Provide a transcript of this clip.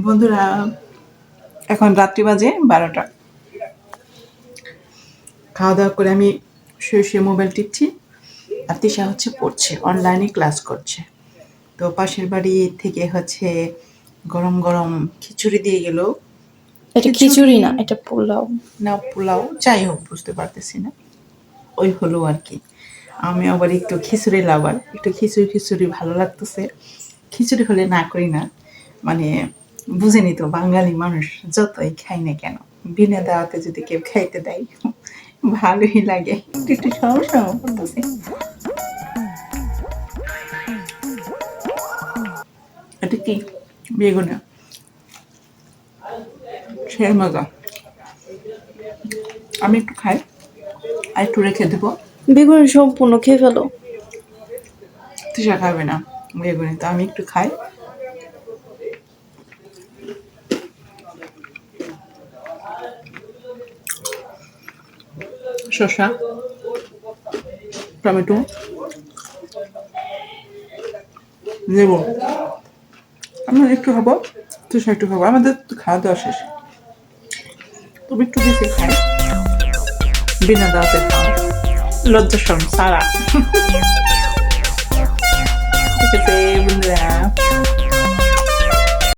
বন্ধুরা, এখন রাত্রি বাজে 12টা। খাওয়া দাওয়া করে আমি শুয়ে শুয়ে মোবাইল টিপছি, আর তিশা হচ্ছে পড়ছে, অনলাইনে ক্লাস করছে। তো পাশের বাড়ি থেকে হচ্ছে গরম গরম খিচুড়ি দিয়ে গেল। এটা খিচুড়ি না, এটা পোলাও। না পোলাও, যাই হোক বুঝতে পারতেছি না, ওই হলো আর কি। আমি আবার একটু খিচুড়ি লাভার, একটু খিচুড়ি খিচুড়ি ভালো লাগতেছে। খিচুড়ি হলে না করি না, মানে বুঝেনি তো, বাঙালি মানুষ যতই খাই না কেন, বিনা দাওয়াতে যদি কেউ খাইতে দেয় ভালোই লাগে। একটু একটু সমস্যা করতেছে। এটা কি বেগুনে, সে মজা। আমি একটু খাই, আর একটু রেখে দেবো। বেগুন সম্পূর্ণ খেয়ে ফেলো। তৃষা খাবে না বেগুনি, তো আমি একটু খাই। শসা, টমেটো, লেবু। আমি একটু খাবো, তৃষা একটু খাবো, আমাদের তো খাওয়া দাওয়া শেষ। তুমি একটু বেশি খাই, বিনা দাওয়াতে খাও, লজ্জা শরম সারা। ঠিক আছে বন্ধুরা।